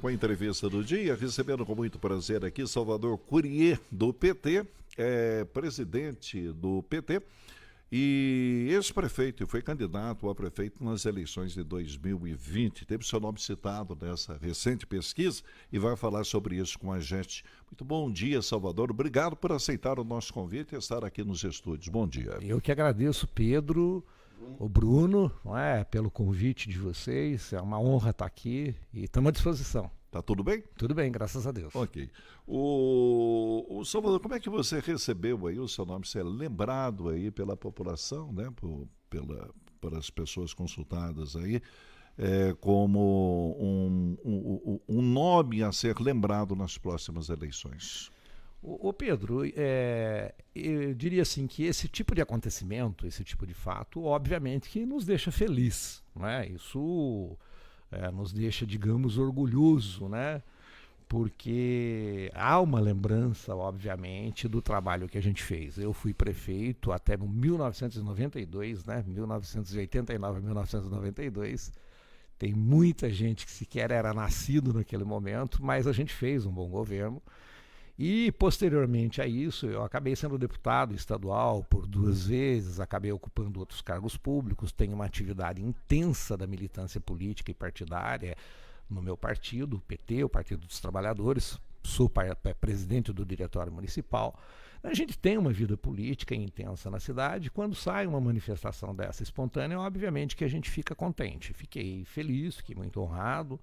com a entrevista do dia, recebendo com muito prazer aqui Salvador Courier, do PT, presidente do PT e ex-prefeito, e foi candidato a prefeito nas eleições de 2020. Teve seu nome citado nessa recente pesquisa e vai falar sobre isso com a gente. Muito bom dia, Salvador. Obrigado por aceitar o nosso convite e estar aqui nos estúdios. Bom dia. Eu que agradeço, Pedro, o Bruno, pelo convite de vocês. É uma honra estar aqui e estamos à disposição. Tá tudo bem? Tudo bem, graças a Deus. Ok. O Salvador, como é que você recebeu aí o seu nome ser lembrado aí pela população, né? Pelas pessoas consultadas aí, como um nome a ser lembrado nas próximas eleições? Ô Pedro, eu diria assim que esse tipo de acontecimento, esse tipo de fato, obviamente que nos deixa feliz, né? Isso nos deixa, digamos, orgulhoso, né? Porque há uma lembrança, obviamente, do trabalho que a gente fez. Eu fui prefeito até 1992, né? 1989 a 1992. Tem muita gente que sequer era nascido naquele momento, mas a gente fez um bom governo. E, posteriormente a isso, eu acabei sendo deputado estadual por 2 vezes, acabei ocupando outros cargos públicos, tenho uma atividade intensa da militância política e partidária no meu partido, o PT, o Partido dos Trabalhadores, sou presidente do Diretório Municipal. A gente tem uma vida política intensa na cidade. Quando sai uma manifestação dessa espontânea, obviamente que a gente fica contente. Fiquei feliz, fiquei muito honrado.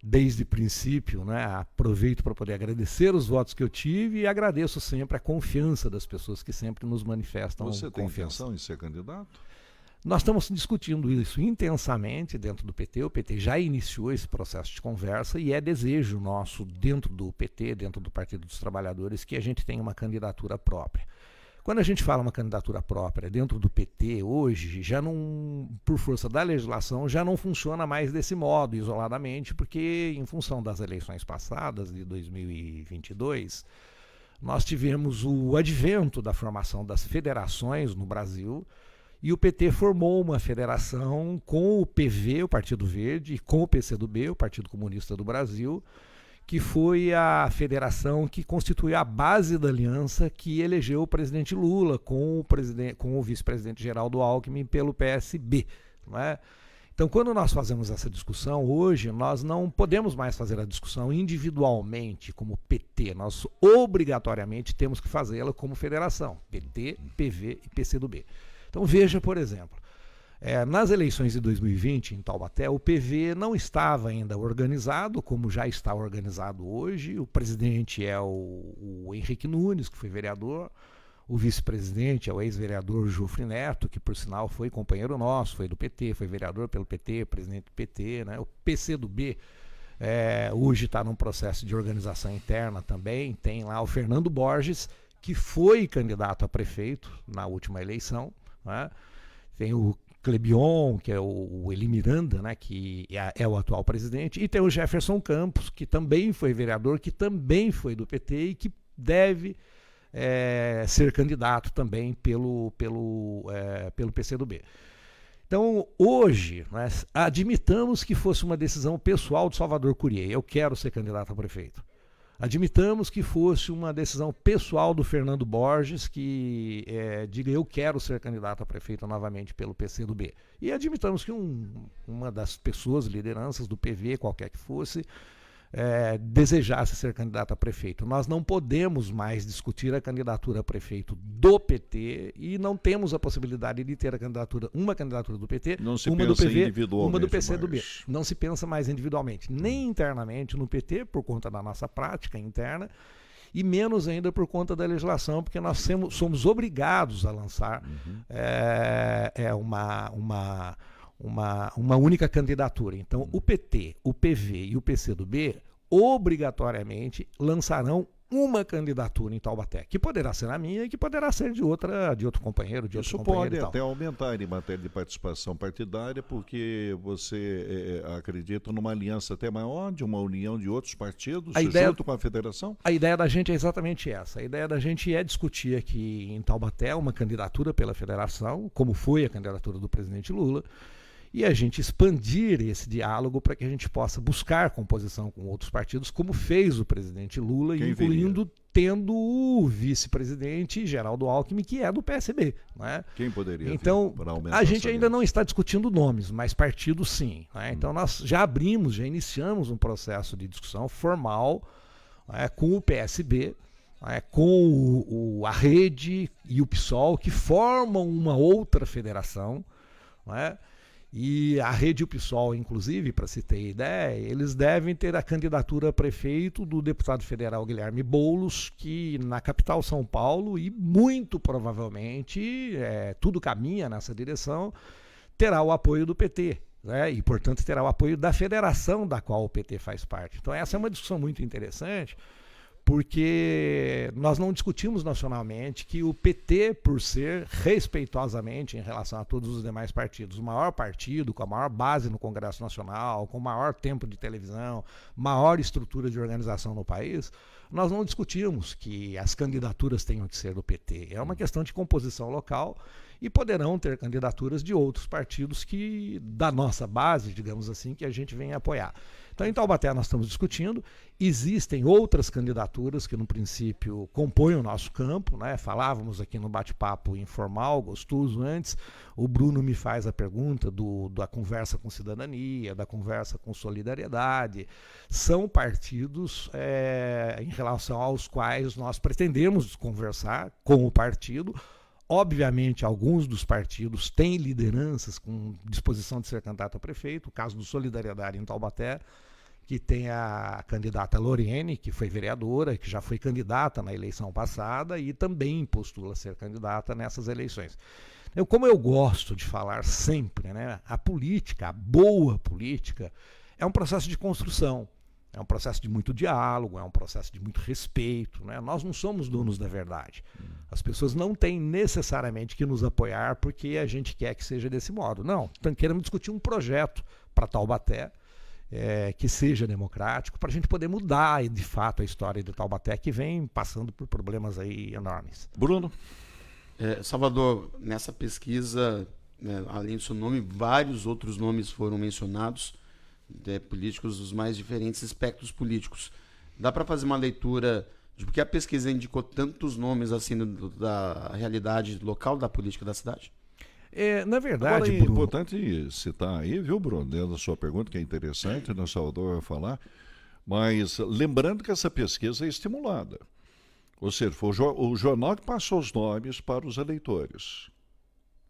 Desde o princípio, né, aproveito para poder agradecer os votos que eu tive e agradeço sempre a confiança das pessoas que sempre nos manifestam confiança. Você tem intenção em ser candidato? Nós estamos discutindo isso intensamente dentro do PT. O PT já iniciou esse processo de conversa e é desejo nosso dentro do PT, dentro do Partido dos Trabalhadores, que a gente tenha uma candidatura própria. Quando a gente fala uma candidatura própria dentro do PT hoje, já não, por força da legislação, já não funciona mais desse modo, isoladamente, porque em função das eleições passadas, de 2022, nós tivemos o advento da formação das federações no Brasil, e o PT formou uma federação com o PV, o Partido Verde, e com o PCdoB, o Partido Comunista do Brasil, que foi a federação que constituiu a base da aliança que elegeu o presidente Lula com o vice-presidente Geraldo Alckmin pelo PSB. Não é? Então, quando nós fazemos essa discussão, hoje, nós não podemos mais fazer a discussão individualmente como PT, nós obrigatoriamente temos que fazê-la como federação, PT, PV e PCdoB. Então, veja, por exemplo, nas eleições de 2020, em Taubaté, o PV não estava ainda organizado, como já está organizado hoje. O presidente é o Henrique Nunes, que foi vereador. O vice-presidente é o ex-vereador Jufre Neto, que, por sinal, foi companheiro nosso, foi do PT, foi vereador pelo PT, presidente do PT. Né? O PCdoB hoje está num processo de organização interna também. Tem lá o Fernando Borges, que foi candidato a prefeito na última eleição. Né? Tem o Clebion, que é o Eli Miranda, né, que é o atual presidente, e tem o Jefferson Campos, que também foi vereador, que também foi do PT e que deve ser candidato também pelo PCdoB. Então, hoje, nós admitamos que fosse uma decisão pessoal de Salvador Courier, eu quero ser candidato a prefeito. Admitamos que fosse uma decisão pessoal do Fernando Borges, que diga eu quero ser candidato a prefeito novamente pelo PCdoB. E admitamos que uma das pessoas, lideranças do PV, qualquer que fosse, desejasse ser candidato a prefeito. Nós não podemos mais discutir a candidatura a prefeito do PT e não temos a possibilidade de ter uma candidatura do PT, uma do PV, uma do PCdoB. Não se pensa mais individualmente, nem internamente no PT, por conta da nossa prática interna, e menos ainda por conta da legislação, porque nós somos obrigados a lançar uma única candidatura. Então, o PT, o PV e o PCdoB obrigatoriamente lançarão uma candidatura em Taubaté, que poderá ser a minha e que poderá ser de outro companheiro, de outro Isso companheiro. Isso pode até aumentar em matéria de participação partidária, porque você acredita numa aliança até maior, de uma união de outros partidos, junto com a federação? A ideia da gente é exatamente essa. A ideia da gente é discutir aqui em Taubaté uma candidatura pela federação, como foi a candidatura do presidente Lula, e a gente expandir esse diálogo para que a gente possa buscar composição com outros partidos, como fez o presidente Lula, incluindo tendo o vice-presidente Geraldo Alckmin, que é do PSB. Né? Quem poderia? Então, a gente ainda não está discutindo nomes, mas partidos sim. Né? Então, nós já iniciamos um processo de discussão formal, né, com o PSB, com a Rede e o PSOL, que formam uma outra federação, né? E a Rede e o PSOL, inclusive, para se ter ideia, eles devem ter a candidatura a prefeito do deputado federal Guilherme Boulos, que na capital São Paulo, e muito provavelmente, tudo caminha nessa direção, terá o apoio do PT. Né? E, portanto, terá o apoio da federação da qual o PT faz parte. Então, essa é uma discussão muito interessante, porque nós não discutimos nacionalmente que o PT, por ser respeitosamente em relação a todos os demais partidos, o maior partido, com a maior base no Congresso Nacional, com o maior tempo de televisão, maior estrutura de organização no país, nós não discutimos que as candidaturas tenham que ser do PT. É uma questão de composição local e poderão ter candidaturas de outros partidos que, da nossa base, digamos assim, que a gente vem apoiar. Então, em Taubaté nós estamos discutindo, existem outras candidaturas que, no princípio, compõem o nosso campo, né? Falávamos aqui no bate-papo informal, gostoso antes, o Bruno me faz a pergunta da conversa com cidadania, da conversa com solidariedade. São partidos em relação aos quais nós pretendemos conversar com o partido. Obviamente, alguns dos partidos têm lideranças com disposição de ser candidato a prefeito, o caso do Solidariedade em Taubaté, que tem a candidata Loriene, que foi vereadora, que já foi candidata na eleição passada e também postula ser candidata nessas eleições. Como eu gosto de falar sempre, né, a política, a boa política, é um processo de construção. É um processo de muito diálogo, é um processo de muito respeito. Né? Nós não somos donos da verdade. As pessoas não têm necessariamente que nos apoiar porque a gente quer que seja desse modo. Não, queremos discutir um projeto para Taubaté que seja democrático, para a gente poder mudar de fato a história de Taubaté, que vem passando por problemas aí enormes. Bruno? Salvador, nessa pesquisa, além do seu nome, vários outros nomes foram mencionados, políticos dos mais diferentes espectros políticos. Dá para fazer uma leitura de por que a pesquisa indicou tantos nomes assim da realidade local da política da cidade? Na verdade, agora, é Bruno, importante citar aí, viu, Bruno, dentro da sua pergunta, que é interessante, o Salvador vai falar, mas lembrando que essa pesquisa é estimulada. Ou seja, foi o jornal que passou os nomes para os eleitores.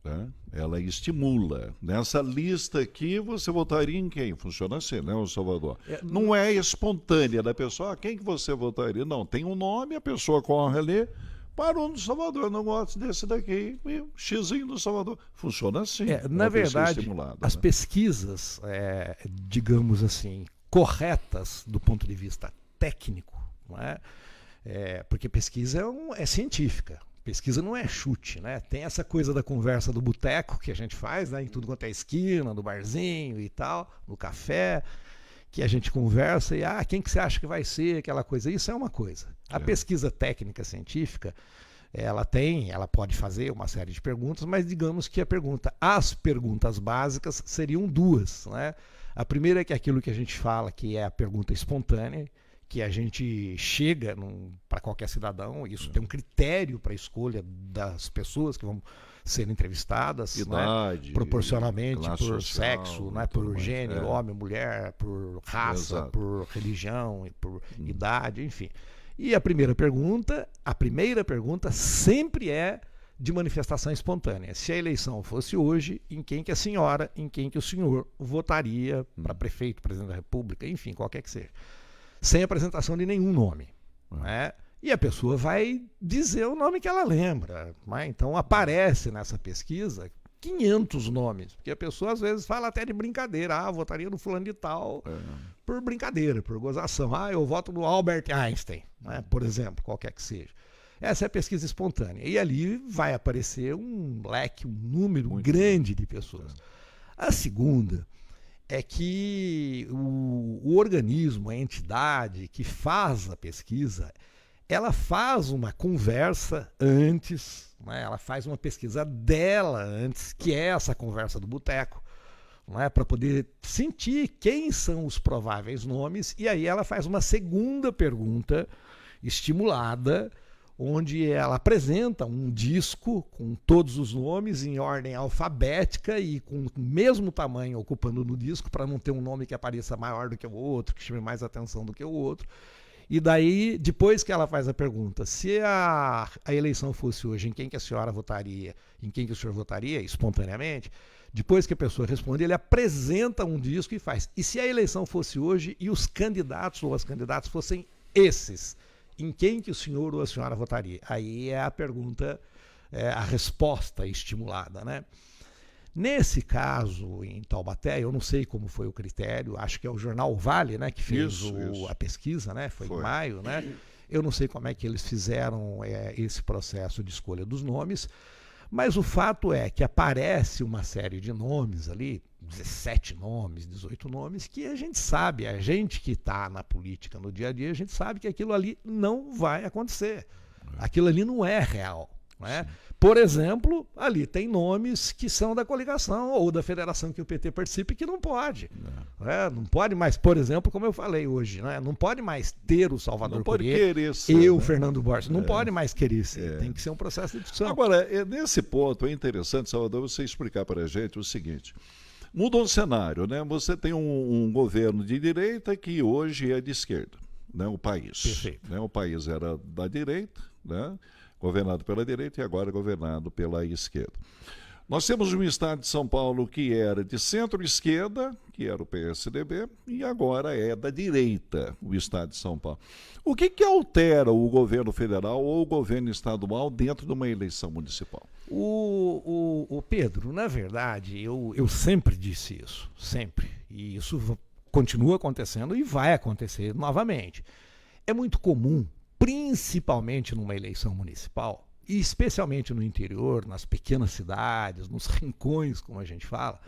Né? Ela estimula. Nessa lista aqui, você votaria em quem? Funciona assim, né, o Salvador? Não é espontânea da pessoa, quem que você votaria? Não, tem um nome, a pessoa corre ali, parou no Salvador, não gosto desse daqui, e xizinho do Salvador. Funciona assim. Na verdade, as pesquisas, digamos assim, corretas do ponto de vista técnico, não é? Porque pesquisa é científica. Pesquisa não é chute, né? Tem essa coisa da conversa do boteco que a gente faz, né? Em tudo quanto é esquina, no barzinho e tal, no café, que a gente conversa e quem que você acha que vai ser aquela coisa? Isso é uma coisa. A pesquisa técnica científica, ela pode fazer uma série de perguntas, mas digamos que as perguntas básicas seriam duas, né? A primeira é que aquilo que a gente fala que é a pergunta espontânea, que a gente chega para qualquer cidadão, isso tem um critério para a escolha das pessoas que vão ser entrevistadas, idade, né? Proporcionalmente por social, sexo, né? Por gênero, homem, mulher, por raça, por religião, por idade, enfim. E a primeira pergunta sempre é de manifestação espontânea. Se a eleição fosse hoje, em quem que a senhora, em quem que o senhor votaria para prefeito, presidente da República, enfim, qualquer que seja. Sem apresentação de nenhum nome. Né? E a pessoa vai dizer o nome que ela lembra. Né? Então aparece nessa pesquisa 500 nomes, porque a pessoa às vezes fala até de brincadeira, votaria no fulano de tal por brincadeira, por gozação. Eu voto no Albert Einstein, né? Por exemplo, qualquer que seja. Essa é a pesquisa espontânea. E ali vai aparecer um leque, um número muito grande de pessoas. A segunda é que o organismo, a entidade que faz a pesquisa, ela faz uma conversa antes, né? Ela faz uma pesquisa dela antes, que é essa conversa do boteco, não é? Para poder sentir quem são os prováveis nomes, e aí ela faz uma segunda pergunta estimulada, onde ela apresenta um disco com todos os nomes em ordem alfabética e com o mesmo tamanho ocupando no disco, para não ter um nome que apareça maior do que o outro, que chame mais atenção do que o outro. E daí, depois que ela faz a pergunta, se a eleição fosse hoje, em quem que a senhora votaria, em quem que o senhor votaria, espontaneamente, depois que a pessoa responde, ele apresenta um disco e faz. E se a eleição fosse hoje e os candidatos ou as candidatas fossem esses, em quem que o senhor ou a senhora votaria? Aí é a pergunta, a resposta estimulada, né? Nesse caso, em Taubaté, eu não sei como foi o critério, acho que é o jornal Vale, né, que fez a pesquisa, né? Foi em maio, né? Eu não sei como é que eles fizeram esse processo de escolha dos nomes, mas o fato é que aparece uma série de nomes ali, 17 nomes, 18 nomes, que a gente sabe, a gente que está na política no dia a dia, a gente sabe que aquilo ali não vai acontecer. Aquilo ali não é real. Não é? Por exemplo, ali tem nomes que são da coligação ou da federação que o PT participe que não pode. Não pode mais, por exemplo, como eu falei hoje, não pode mais ter o Salvador Courier e o Fernando Borges. Não pode mais querer ser. Tem que ser um processo de discussão. Agora, nesse ponto é interessante, Salvador, você explicar para a gente o seguinte. Mudou o cenário, né? Você tem um governo de direita que hoje é de esquerda, né? O país. Perfeito. Né? O país era da direita, né? Governado pela direita e agora governado pela esquerda. Nós temos um estado de São Paulo que era de centro-esquerda, que era o PSDB, e agora é da direita, o estado de São Paulo. O que altera o governo federal ou o governo estadual dentro de uma eleição municipal? O Pedro, na verdade, eu sempre disse isso, sempre. E isso continua acontecendo e vai acontecer novamente. É muito comum, principalmente numa eleição municipal, e especialmente no interior, nas pequenas cidades, nos rincões, como a gente fala,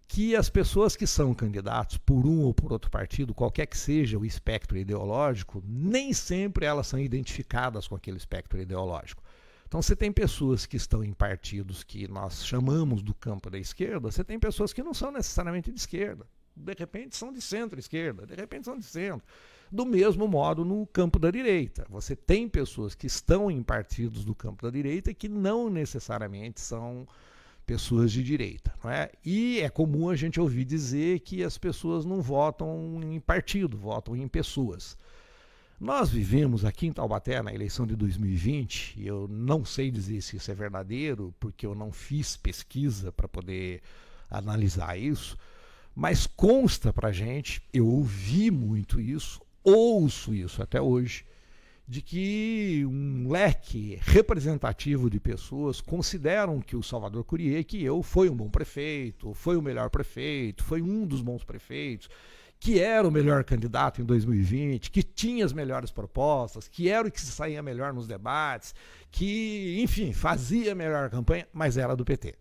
que as pessoas que são candidatos por um ou por outro partido, qualquer que seja o espectro ideológico, nem sempre elas são identificadas com aquele espectro ideológico. Então você tem pessoas que estão em partidos que nós chamamos do campo da esquerda, você tem pessoas que não são necessariamente de esquerda, de repente são de centro-esquerda, de repente são de centro. Do mesmo modo no campo da direita. Você tem pessoas que estão em partidos do campo da direita e que não necessariamente são pessoas de direita. Não é? E é comum a gente ouvir dizer que as pessoas não votam em partido, votam em pessoas. Nós vivemos aqui em Taubaté, na eleição de 2020, e eu não sei dizer se isso é verdadeiro, porque eu não fiz pesquisa para poder analisar isso, mas consta para a gente, eu ouvi muito isso, ouço isso até hoje, de que um leque representativo de pessoas consideram que o Salvador Courier, que foi um bom prefeito, foi o melhor prefeito, foi um dos bons prefeitos, que era o melhor candidato em 2020, que tinha as melhores propostas, que era o que se saía melhor nos debates, que, enfim, fazia a melhor campanha, mas era do PT.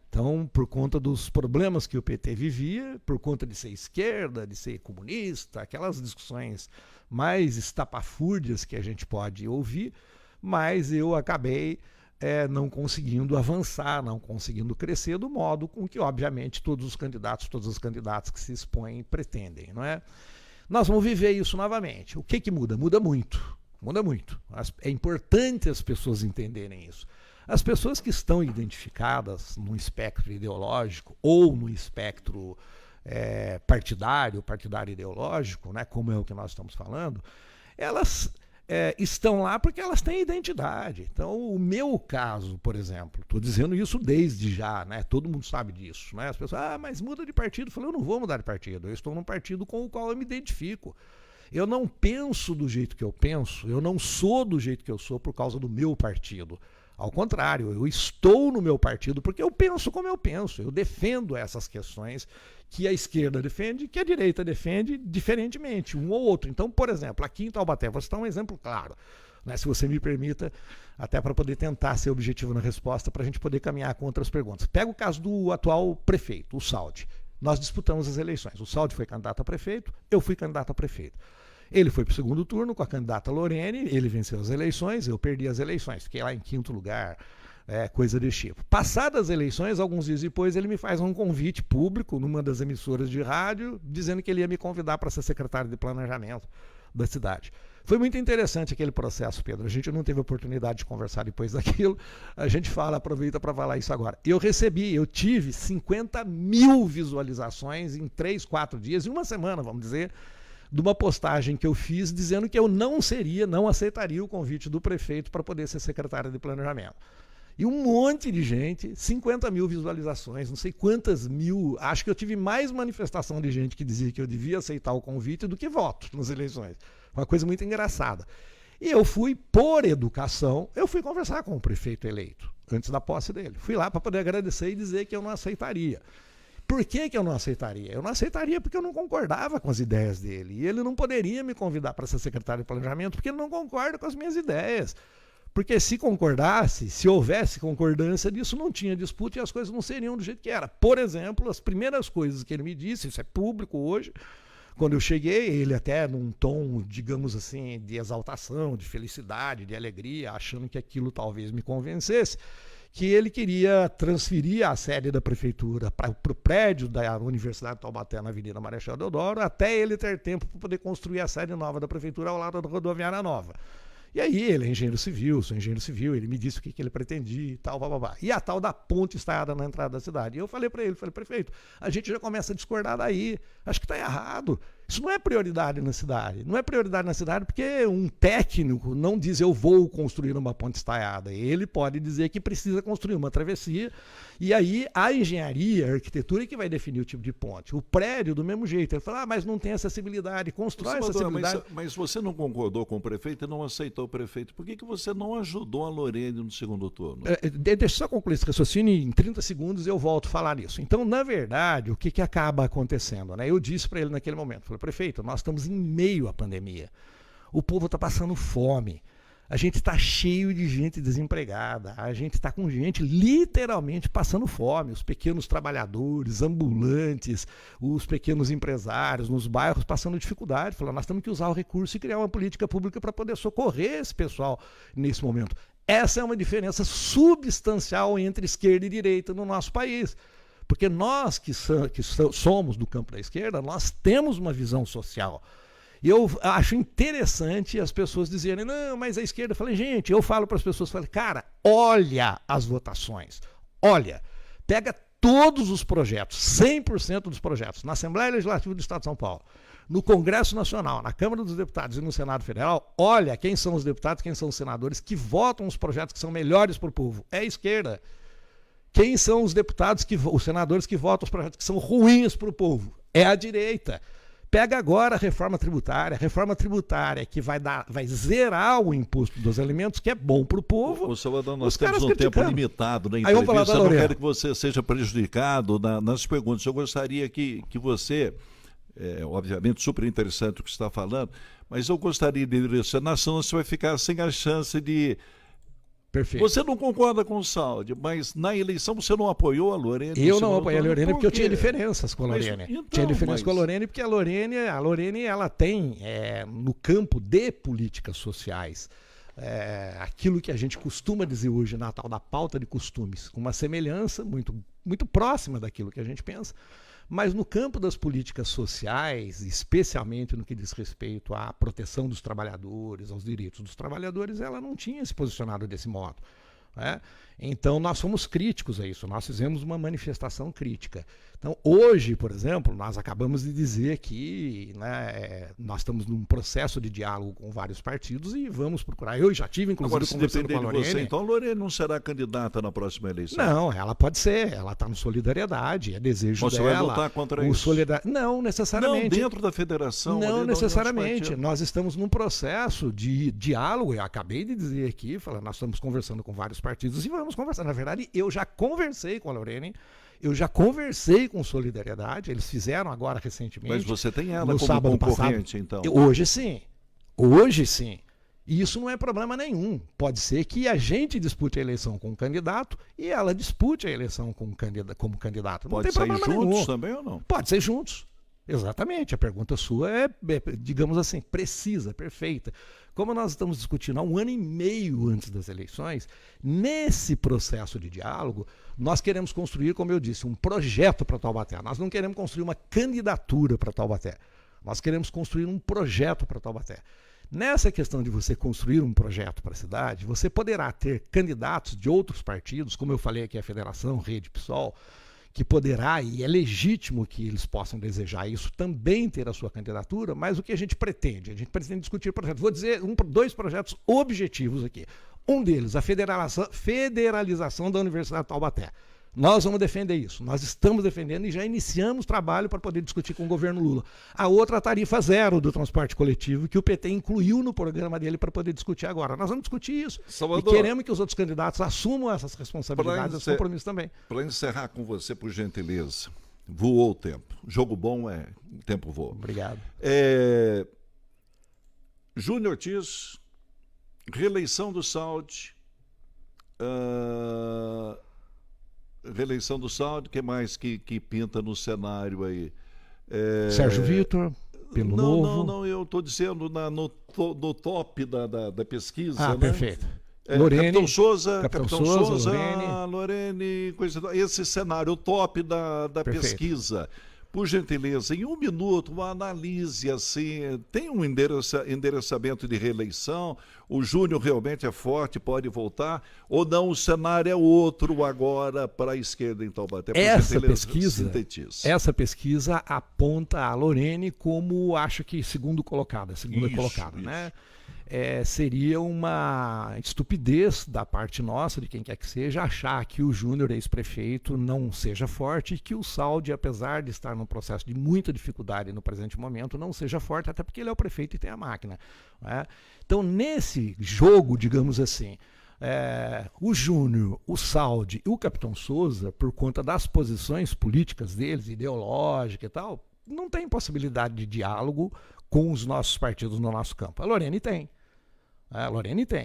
Então, por conta dos problemas que o PT vivia, por conta de ser esquerda, de ser comunista, aquelas discussões mais estapafúrdias que a gente pode ouvir, mas eu acabei não conseguindo avançar, não conseguindo crescer do modo com que, obviamente, todos os candidatos que se expõem pretendem. Não é? Nós vamos viver isso novamente. O que muda? Muda muito. Muda muito. É importante as pessoas entenderem isso. As pessoas que estão identificadas no espectro ideológico ou no espectro partidário ideológico, né, como é o que nós estamos falando, elas estão lá porque elas têm identidade. Então, o meu caso, por exemplo, estou dizendo isso desde já, né, todo mundo sabe disso. Né, as pessoas, mas muda de partido. Eu falei, eu não vou mudar de partido, eu estou num partido com o qual eu me identifico. Eu não penso do jeito que eu penso, eu não sou do jeito que eu sou por causa do meu partido. Ao contrário, eu estou no meu partido porque eu penso como eu penso. Eu defendo essas questões que a esquerda defende, que a direita defende diferentemente, um ou outro. Então, por exemplo, aqui em Taubaté, vou citar um exemplo claro, né, se você me permita, até para poder tentar ser objetivo na resposta, para a gente poder caminhar com outras perguntas. Pega o caso do atual prefeito, o Saldi. Nós disputamos as eleições. O Saldi foi candidato a prefeito, eu fui candidato a prefeito. Ele foi para o segundo turno com a candidata Lorene, ele venceu as eleições, eu perdi as eleições, fiquei lá em 5º lugar. coisa desse tipo. Passadas as eleições, alguns dias depois, ele me faz um convite público numa das emissoras de rádio, dizendo que ele ia me convidar para ser secretário de planejamento da cidade. Foi muito interessante aquele processo, Pedro. A gente não teve oportunidade de conversar depois daquilo. A gente aproveita para falar isso agora. Eu tive 50 mil visualizações em 3, 4 dias, em uma semana, vamos dizer, de uma postagem que eu fiz dizendo que eu não aceitaria o convite do prefeito para poder ser secretário de planejamento. E um monte de gente, 50 mil visualizações, não sei quantas mil, acho que eu tive mais manifestação de gente que dizia que eu devia aceitar o convite do que voto nas eleições. Uma coisa muito engraçada. E eu fui, por educação, conversar com o prefeito eleito, antes da posse dele. Fui lá para poder agradecer e dizer que eu não aceitaria. Por que eu não aceitaria? Eu não aceitaria porque eu não concordava com as ideias dele. E ele não poderia me convidar para ser secretário de planejamento porque ele não concorda com as minhas ideias. Porque se concordasse, se houvesse concordância disso, não tinha disputa e as coisas não seriam do jeito que era. Por exemplo, as primeiras coisas que ele me disse, isso é público hoje, quando eu cheguei, ele até num tom, digamos assim, de exaltação, de felicidade, de alegria, achando que aquilo talvez me convencesse, que ele queria transferir a sede da prefeitura para o prédio da Universidade de Taubaté, na Avenida Marechal Deodoro, até ele ter tempo para poder construir a sede nova da prefeitura ao lado da rodoviária nova. E aí ele é engenheiro civil, sou engenheiro civil, ele me disse o que ele pretendia e tal, bababá. E a tal da ponte estaiada na entrada da cidade. E eu falei para ele, prefeito, a gente já começa a discordar daí, acho que está errado. Isso não é prioridade na cidade. Não é prioridade na cidade porque um técnico não diz eu vou construir uma ponte estaiada. Ele pode dizer que precisa construir uma travessia. E aí a engenharia, a arquitetura é que vai definir o tipo de ponte. O prédio, do mesmo jeito. Ele fala, mas não tem acessibilidade. Constrói essa acessibilidade. Mas você não concordou com o prefeito e não aceitou o prefeito. Por que você não ajudou a Lorene no segundo turno? Deixa eu só concluir esse raciocínio e em 30 segundos eu volto a falar nisso. Então, na verdade, o que acaba acontecendo? Né? Eu disse para ele naquele momento, falei, prefeito, nós estamos em meio à pandemia. O povo está passando fome. A gente está cheio de gente desempregada. A gente está com gente literalmente passando fome. Os pequenos trabalhadores, ambulantes, os pequenos empresários nos bairros passando dificuldade. Falando, nós temos que usar o recurso e criar uma política pública para poder socorrer esse pessoal nesse momento. Essa é uma diferença substancial entre esquerda e direita no nosso país. Porque nós que somos do campo da esquerda, nós temos uma visão social. E eu acho interessante as pessoas dizerem, não, mas a esquerda... Eu falei, gente, eu falo para as pessoas, cara, olha as votações, olha, pega todos os projetos, 100% dos projetos, na Assembleia Legislativa do Estado de São Paulo, no Congresso Nacional, na Câmara dos Deputados e no Senado Federal, olha quem são os deputados, quem são os senadores que votam os projetos que são melhores para o povo. É a esquerda. Quem são os deputados, os senadores que votam os projetos que são ruins para o povo? É a direita. Pega agora a reforma tributária que vai zerar o imposto dos alimentos, que é bom para o povo. O Salvador, nós temos um tempo limitado na entrevista, eu não quero que você seja prejudicado nas perguntas. Eu gostaria que você, obviamente super interessante o que você está falando, mas eu gostaria de direcionar, senão você vai ficar sem a chance de... Perfeito. Você não concorda com o Saldi, mas na eleição você não apoiou a Lorene? Eu não apoiei a Lorene porque eu tinha diferenças com a Lorene. Tinha diferença com a Lorene porque a Lorene ela tem, no campo de políticas sociais, aquilo que a gente costuma dizer hoje na tal da pauta de costumes, com uma semelhança muito, muito próxima daquilo que a gente pensa, mas no campo das políticas sociais, especialmente no que diz respeito à proteção dos trabalhadores, aos direitos dos trabalhadores, ela não tinha se posicionado desse modo. Né? Então nós fomos críticos a isso, nós fizemos uma manifestação crítica. Então hoje, por exemplo, nós acabamos de dizer que nós estamos num processo de diálogo com vários partidos e vamos procurar. Eu já tive, inclusive, conversando com a Lorene. Você, então a Lorene não será candidata na próxima eleição? Não, ela pode ser, ela está no Solidariedade, é desejo dela. Você vai lutar contra isso? Não, necessariamente. Não, dentro da federação? Não necessariamente, nós estamos num processo de diálogo, eu acabei de dizer aqui, nós estamos conversando com vários partidos e vamos conversar. Na verdade, eu já conversei com a Lorene, eu já conversei com Solidariedade, eles fizeram agora recentemente. Mas você tem ela como concorrente, então? Hoje sim. Hoje sim. E isso não é problema nenhum. Pode ser que a gente dispute a eleição com um candidato e ela dispute a eleição como candidato. Não pode tem problema sair juntos nenhum. Também ou não? Pode ser juntos. Exatamente, a pergunta sua digamos assim, precisa, perfeita. Como nós estamos discutindo há 1 ano e meio antes das eleições, nesse processo de diálogo, nós queremos construir, como eu disse, um projeto para Taubaté. Nós não queremos construir uma candidatura para Taubaté. Nós queremos construir um projeto para Taubaté. Nessa questão de você construir um projeto para a cidade, você poderá ter candidatos de outros partidos, como eu falei aqui, a Federação, Rede, PSOL, que poderá, e é legítimo que eles possam desejar isso, também ter a sua candidatura, mas o que a gente pretende? A gente pretende discutir projetos. Vou dizer 2 projetos objetivos aqui. Um deles, a federalização da Universidade de Taubaté. Nós vamos defender isso. Nós estamos defendendo e já iniciamos trabalho para poder discutir com o governo Lula. A outra, a tarifa zero do transporte coletivo, que o PT incluiu no programa dele para poder discutir agora. Nós vamos discutir isso. Salvador, e queremos que os outros candidatos assumam essas responsabilidades, esses compromissos também. Para encerrar com você, por gentileza, voou o tempo. Jogo bom o tempo voa. Obrigado. Júnior Ortiz, reeleição do Saud. Reeleição do Saud, o que mais que pinta no cenário aí? Sérgio Vitor, pelo Novo. Não, eu estou dizendo no top da pesquisa. Ah, né? Perfeito. Lorene, Capitão Souza, Lorene, esse cenário, o top da pesquisa. Por gentileza, em 1 minuto, uma análise assim, tem um endereçamento de reeleição, o Júnior realmente é forte, pode voltar, ou não, o cenário é outro agora para a esquerda em Taubaté? Essa pesquisa aponta a Lorene como, acho que, segunda colocada, né? Seria uma estupidez da parte nossa, de quem quer que seja, achar que o Júnior, ex-prefeito, não seja forte e que o Saud, apesar de estar num processo de muita dificuldade no presente momento, não seja forte, até porque ele é o prefeito e tem a máquina. Né? Então, nesse jogo, digamos assim, o Júnior, o Saud e o Capitão Souza, por conta das posições políticas deles, ideológicas e tal, não tem possibilidade de diálogo com os nossos partidos no nosso campo. A Lorene tem.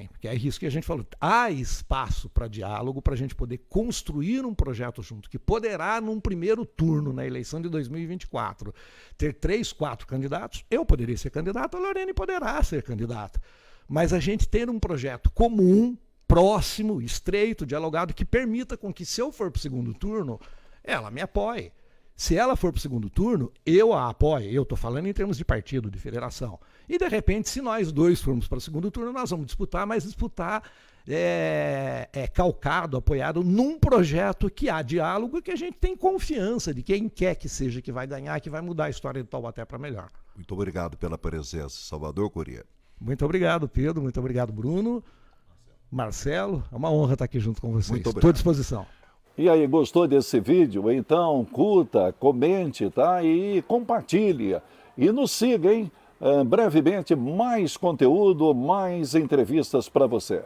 Porque é isso que a gente falou. Há espaço para diálogo, para a gente poder construir um projeto junto, que poderá, num primeiro turno, na eleição de 2024, ter 3, 4 candidatos. Eu poderia ser candidato, a Lorene poderá ser candidata. Mas a gente ter um projeto comum, próximo, estreito, dialogado, que permita com que, se eu for para o segundo turno, ela me apoie. Se ela for para o segundo turno, eu a apoio. Eu estou falando em termos de partido, de federação. E, de repente, se nós dois formos para o segundo turno, nós vamos disputar, mas disputar calcado, apoiado num projeto que há diálogo e que a gente tem confiança de quem quer que seja que vai ganhar, que vai mudar a história de Taubaté para melhor. Muito obrigado pela presença, Salvador Coria. Muito obrigado, Pedro. Muito obrigado, Bruno. Marcelo, é uma honra estar aqui junto com vocês. Estou à disposição. E aí, gostou desse vídeo? Então, curta, comente, tá? E compartilhe. E nos siga, hein? Brevemente, mais conteúdo, mais entrevistas para você.